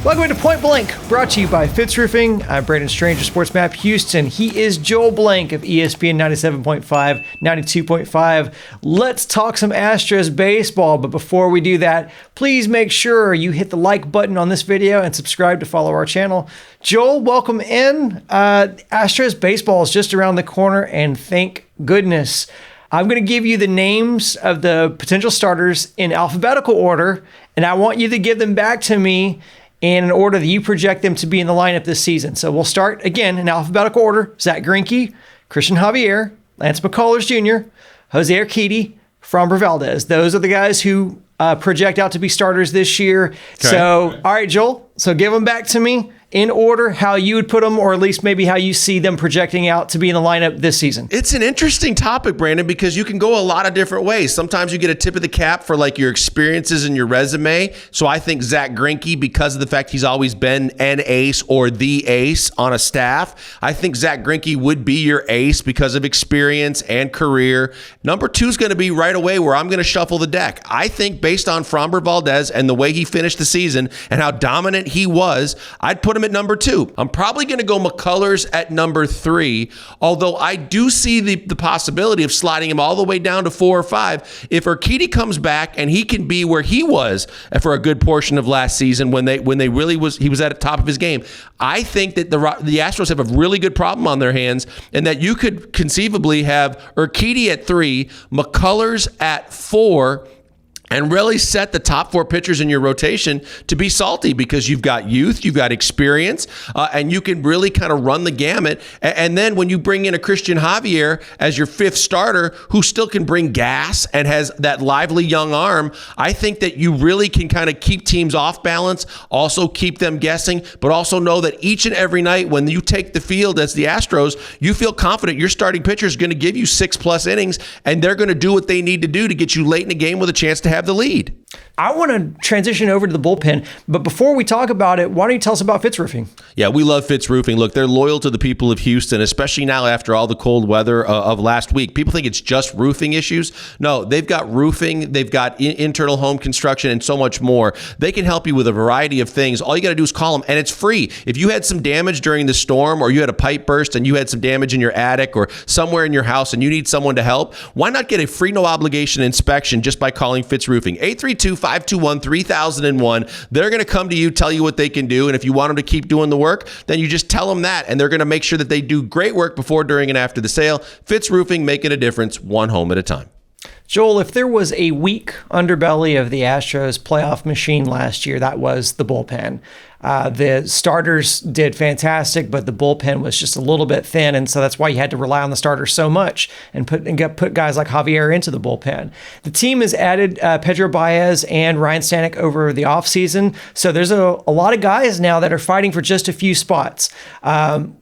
Welcome to Point Blank, brought to you by Fitz Roofing. I'm Brandon Strange of Sports Map Houston. He is Joel Blank of ESPN 97.5, 92.5. Let's talk some Astros baseball, but before we do that, please make sure you hit the like button on this video and subscribe to follow our channel. Joel, welcome in. Astros baseball is just around the corner, and thank goodness. I'm going to give you the names of the potential starters in alphabetical order, and I want you to give them back to me in an order that you project them to be in the lineup this season. So we'll start, again, in alphabetical order. Zach Greinke, Christian Javier, Lance McCullers Jr., Jose Urquidy, Framber Valdez. Those are the guys who project out to be starters this year. Okay. So, all right, Joel, so give them back to me in order how you would put them, or at least maybe how you see them projecting out to be in the lineup this season. It's an interesting topic, Brandon, because you can go a lot of different ways. Sometimes you get a tip of the cap for like your experiences and your resume. So I think Zach Greinke, because of the fact he's always been an ace or the ace on a staff, I think Zach Greinke would be your ace because of experience and career. Number two is going to be right away where I'm going to shuffle the deck. I think based on Framber Valdez and the way he finished the season and how dominant he was, I'd put him at number two. I'm probably going to go McCullers at number three, although I do see the possibility of sliding him all the way down to 4 or 5. If Urquidy comes back and he can be where he was for a good portion of last season when he was at the top of his game, I think that the Astros have a really good problem on their hands, and that you could conceivably have Urquidy at 3, McCullers at 4, and really set the top 4 pitchers in your rotation to be salty, because you've got youth, you've got experience, and you can really kind of run the gamut. And then when you bring in a Christian Javier as your 5th starter, who still can bring gas and has that lively young arm, I think that you really can kind of keep teams off balance, also keep them guessing, but also know that each and every night when you take the field as the Astros, you feel confident your starting pitcher is going to give you 6+ innings, and they're going to do what they need to do to get you late in the game with a chance to have the lead. I want to transition over to the bullpen, but before we talk about it, why don't you tell us about Fitz Roofing? Yeah, we love Fitz Roofing. Look, they're loyal to the people of Houston, especially now after all the cold weather of last week. People think it's just roofing issues. No, they've got roofing, they've got internal home construction, and so much more. They can help you with a variety of things. All you got to do is call them, and it's free. If you had some damage during the storm, or you had a pipe burst and you had some damage in your attic or somewhere in your house and you need someone to help, why not get a free, no obligation inspection just by calling Fitz Roofing? 832-521-3001. They're going to come to you, tell you what they can do, and if you want them to keep doing the work, then you just tell them that, and they're going to make sure that they do great work before, during, and after the sale. Fitz Roofing, making a difference, one home at a time. Joel, if there was a weak underbelly of the Astros playoff machine last year, that was the bullpen. The starters did fantastic, but the bullpen was just a little bit thin, and so that's why you had to rely on the starters so much and put guys like Javier into the bullpen. The team has added Pedro Baez and Ryan Stanek over the offseason, so there's a lot of guys now that are fighting for just a few spots.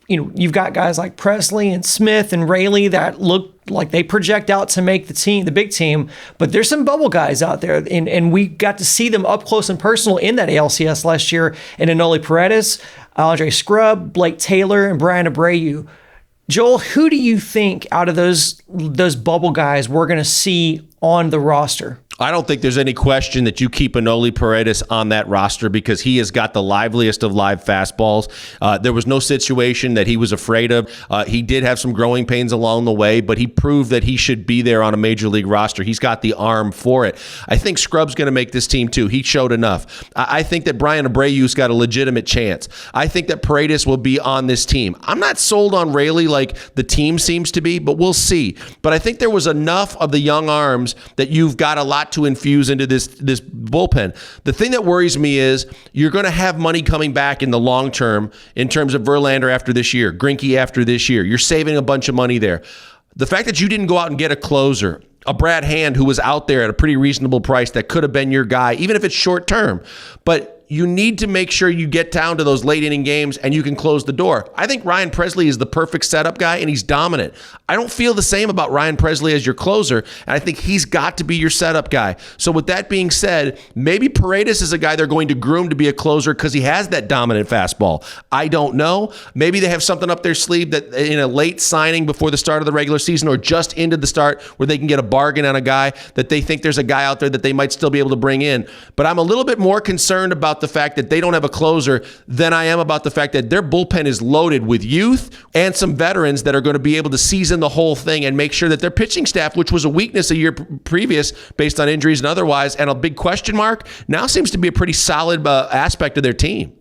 You've got guys like Presley and Smith and Raley that look like they project out to make the big team, but there's some bubble guys out there, and we got to see them up close and personal in that ALCS last year, and Enoli Paredes, Andre Scrub, Blake Taylor, and Brian Abreu. Joel, who do you think out of those bubble guys we're going to see on the roster? I don't think there's any question that you keep Enoli Paredes on that roster, because he has got the liveliest of live fastballs. There was no situation that he was afraid of. He did have some growing pains along the way, but he proved that he should be there on a major league roster. He's got the arm for it. I think Scrub's going to make this team too. He showed enough. I think that Brian Abreu's got a legitimate chance. I think that Paredes will be on this team. I'm not sold on Raley like the team seems to be, but we'll see. But I think there was enough of the young arms that you've got a lot to infuse into this bullpen. The thing that worries me is you're going to have money coming back in the long term in terms of Verlander after this year, Greinke after this year. You're saving a bunch of money there. The fact that you didn't go out and get a closer, a Brad Hand who was out there at a pretty reasonable price that could have been your guy, even if it's short term, but you need to make sure you get down to those late inning games and you can close the door. I think Ryan Presley is the perfect setup guy, and he's dominant. I don't feel the same about Ryan Presley as your closer, and I think he's got to be your setup guy. So with that being said, maybe Paredes is a guy they're going to groom to be a closer because he has that dominant fastball. I don't know. Maybe they have something up their sleeve that in a late signing before the start of the regular season or just into the start where they can get a bargain on a guy that they think there's a guy out there that they might still be able to bring in. But I'm a little bit more concerned about the fact that they don't have a closer than I am about the fact that their bullpen is loaded with youth and some veterans that are going to be able to season the whole thing and make sure that their pitching staff, which was a weakness a year previous based on injuries and otherwise, and a big question mark, now seems to be a pretty solid aspect of their team.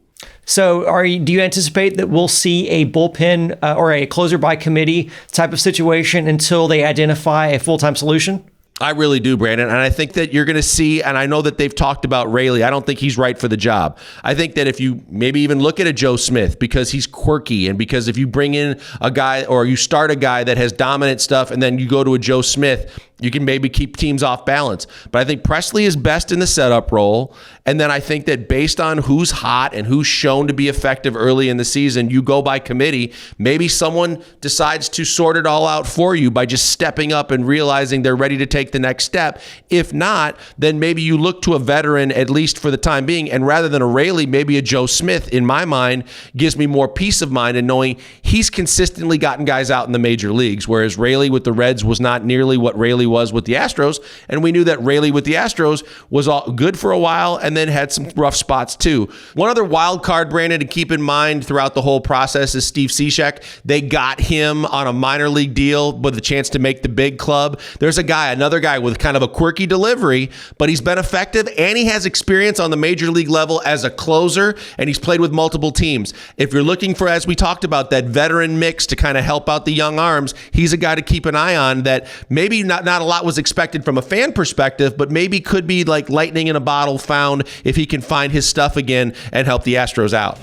So do you anticipate that we'll see a bullpen or a closer by committee type of situation until they identify a full-time solution? I really do, Brandon. And I think that you're going to see, and I know that they've talked about Raley. I don't think he's right for the job. I think that if you maybe even look at a Joe Smith because he's quirky, and because if you bring in a guy or you start a guy that has dominant stuff and then you go to a Joe Smith, you can maybe keep teams off balance. But I think Presley is best in the setup role. And then I think that based on who's hot and who's shown to be effective early in the season, you go by committee. Maybe someone decides to sort it all out for you by just stepping up and realizing they're ready to take the next step. If not, then maybe you look to a veteran, at least for the time being. And rather than a Raley, maybe a Joe Smith, in my mind, gives me more peace of mind in knowing he's consistently gotten guys out in the major leagues, whereas Raley with the Reds was not nearly what Raley was with the Astros. And we knew that Raley with the Astros was all good for a while and then had some rough spots too. One other wild card, Brandon, to keep in mind throughout the whole process is Steve Cishek. They got him on a minor league deal with a chance to make the big club. There's another guy with kind of a quirky delivery, but he's been effective and he has experience on the major league level as a closer, and he's played with multiple teams. If you're looking for, as we talked about, that veteran mix to kind of help out the young arms, he's a guy to keep an eye on that maybe not a lot was expected from a fan perspective, but maybe could be like lightning in a bottle found if he can find his stuff again and help the Astros out.